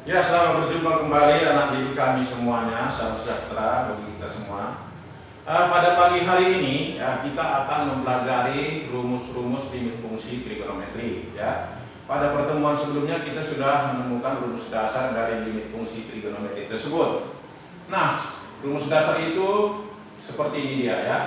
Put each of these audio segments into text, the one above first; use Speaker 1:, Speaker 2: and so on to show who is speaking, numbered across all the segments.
Speaker 1: Ya, selamat berjumpa kembali anak didik kami semuanya. Salam sejahtera bagi kita semua. Pada pagi hari ini kita akan mempelajari rumus-rumus limit fungsi trigonometri. Ya, pada pertemuan sebelumnya kita sudah menemukan rumus dasar dari limit fungsi trigonometri tersebut. Nah, rumus dasar itu seperti ini dia ya.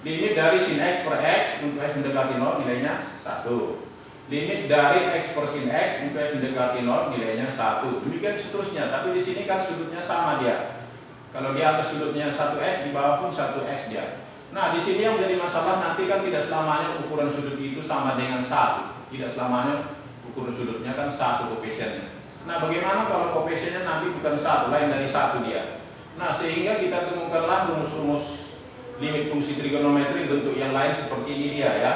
Speaker 1: Limit dari sin x per x untuk x mendekati 0 nilainya 1. Limit dari x per sin x untuk x mendekati 0 nilainya 1. Demikian seterusnya, tapi di sini kan sudutnya sama dia. Kalau di atas sudutnya 1x, di bawah pun 1x dia. Nah, di sini yang menjadi masalah nanti kan tidak selamanya ukuran sudut itu sama dengan 1. Tidak selamanya ukuran sudutnya kan 1 koefisiennya. Nah, bagaimana kalau koefisiennya nanti bukan 1, lain dari 1 dia. Nah, sehingga kita temukanlah rumus-rumus limit fungsi trigonometri bentuk yang lain seperti ini dia ya.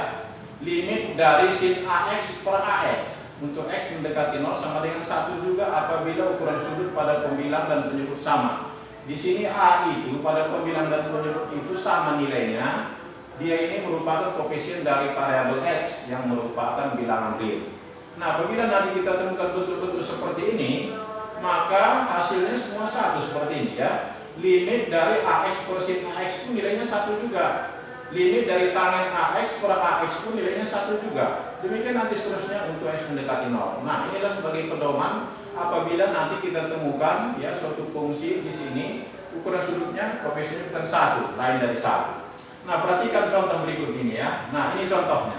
Speaker 1: Limit dari sin AX per AX untuk X mendekati 0 sama dengan 1 juga apabila ukuran sudut pada pembilang dan penyebut sama. Di sini A itu pada pembilang dan penyebut itu sama nilainya. Dia ini merupakan koefisien dari variabel X yang merupakan bilangan real. Nah, apabila nanti kita temukan bentuk-bentuk seperti ini, maka hasilnya semua satu seperti ini ya. Limit dari AX per sin AX itu nilainya 1 juga. Limit dari tangen AX per AX pun nilainya 1 juga. Demikian nanti seterusnya untuk X mendekati 0. Nah, inilah sebagai pedoman apabila nanti kita temukan ya suatu fungsi di sini ukuran sudutnya koefisiennya bukan 1, lain dari 1. Nah, perhatikan contoh berikut ini ya. Nah, ini contohnya.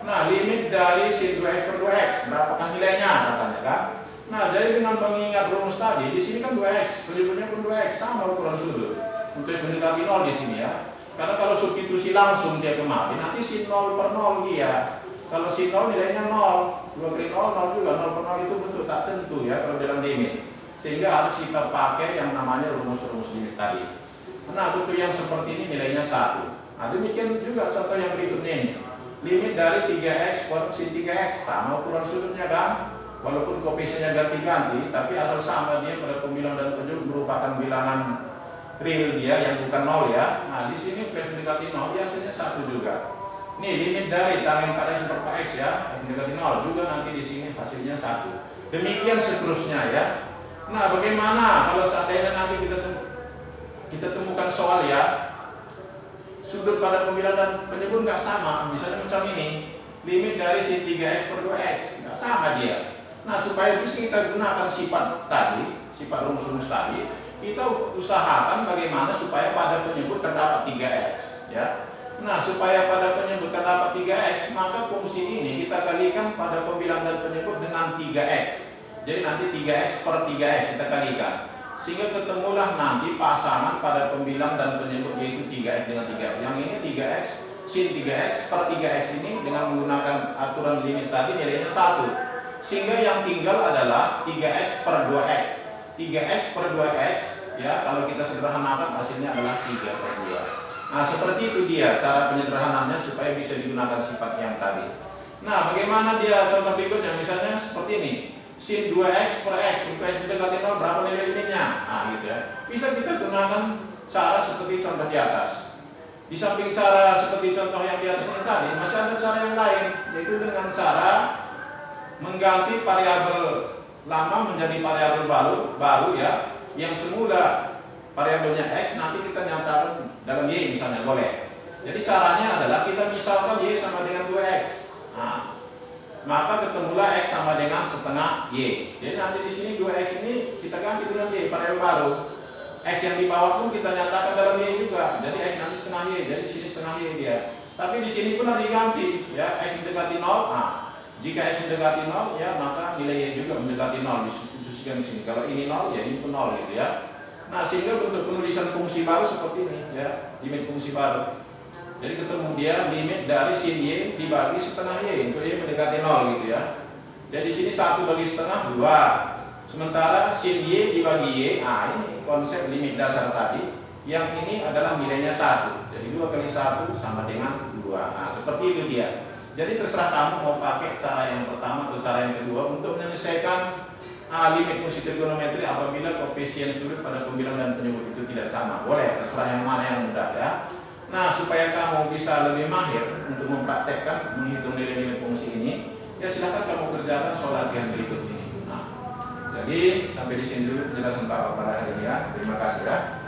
Speaker 1: Nah, limit dari sin 2x per 2x berapakah nilainya katanya kan? Nah, jadi dengan mengingat rumus tadi, di sini kan 2x, penyebutnya pun 2x sama ukuran sudut. Untuk X mendekati 0 di sini ya. Karena kalau substitusi langsung dia kemari, nanti sin 0 per 0 dia. Kalau sin 0 nilainya 0, 2 kali 0, 0 juga. 0 per 0 itu bentuk tak tentu ya kalau dalam limit. Sehingga harus kita pakai yang namanya rumus-rumus limit tadi. Nah, bentuk yang seperti ini nilainya 1. Nah, demikian juga contoh yang berikutnya ini. Limit dari 3x per sin 3x, sama ukuran sudutnya kan? Walaupun koefisiennya ganti-ganti, tapi asal sama dia pada pembilang dan penyebut merupakan bilangan real dia yang bukan 0 ya. Nah, di sini X mendekati 0 dia hasilnya 1 juga. Nih, limit dari tangen pada sin per x ya, X mendekati 0 juga nanti di sini hasilnya 1. Demikian seterusnya ya. Nah, bagaimana kalau seandainya nanti kita temukan soal ya, sudut pada pembilang dan penyebut nggak sama, misalnya macam ini. Limit dari sin 3x per 2x nggak sama dia. Nah, supaya bisa kita gunakan sifat tadi, sifat rumus-rumus tadi, kita usahakan bagaimana supaya pada penyebut terdapat 3x ya. Nah, supaya pada penyebut terdapat 3x, maka fungsi ini kita kalikan pada pembilang dan penyebut dengan 3x. Jadi nanti 3x per 3x kita kalikan. Sehingga ketemulah nanti pasangan pada pembilang dan penyebut yaitu 3x dengan 3x. Yang ini 3x sin 3x per 3x ini dengan menggunakan aturan limit tadi nilainya 1. Sehingga yang tinggal adalah 3x per 2x. 3x per 2x ya, kalau kita sederhanakan hasilnya adalah 3 per 2. Nah, seperti itu dia cara penyederhanaannya supaya bisa digunakan sifat yang tadi. Nah, bagaimana dia contoh berikutnya? Misalnya seperti ini. Sin 2x per x untuk x mendekati 0 berapa nilai limitnya? Nah, gitu ya. Bisa kita gunakan cara seperti contoh di atas. Di samping cara seperti contoh yang di atas ini tadi, masih ada cara yang lain, yaitu dengan cara mengganti variabel lama menjadi variabel baru ya, yang semula variabelnya x nanti kita nyatakan dalam y misalnya, boleh. Jadi caranya adalah kita misalkan y sama dengan 2x. Nah, maka ketemulah x sama dengan setengah y. Jadi nanti di sini 2x ini kita ganti dengan y, variabel baru. X yang di bawah pun kita nyatakan dalam y juga. Jadi x nanti setengah y. Jadi di sini setengah y dia. Tapi di sini pun harus diganti ya, x mendekati 0. Nah, jika x mendekati 0 ya, maka nilai y juga mendekati 0 disusunkan di sini. Kalau ini 0 ya ini pun 0 gitu ya. Nah, sehingga bentuk penulisan fungsi baru seperti ini ya, limit fungsi baru. Jadi ketemu dia limit dari sin y dibagi setengah y untuk y mendekati 0 gitu ya. Jadi sini 1 bagi setengah 2. Sementara sin y dibagi y, nah ini konsep limit dasar tadi. Yang ini adalah nilainya 1. Jadi 2 kali 1 sama dengan 2. Nah, seperti itu dia. Jadi terserah kamu mau pakai cara yang pertama atau cara yang kedua untuk menyelesaikan limit fungsi trigonometri apabila koefisien sudut pada pembilang dan penyebut itu tidak sama. Boleh, terserah yang mana yang mudah ya. Nah, supaya kamu bisa lebih mahir untuk mempraktekkan menghitung nilai-nilai fungsi ini, ya silahkan kamu kerjakan soal latihan berikut ini. Nah, jadi lagi. Sampai di sini dulu penjelasan Pak pada hari ini ya. Terima kasih ya.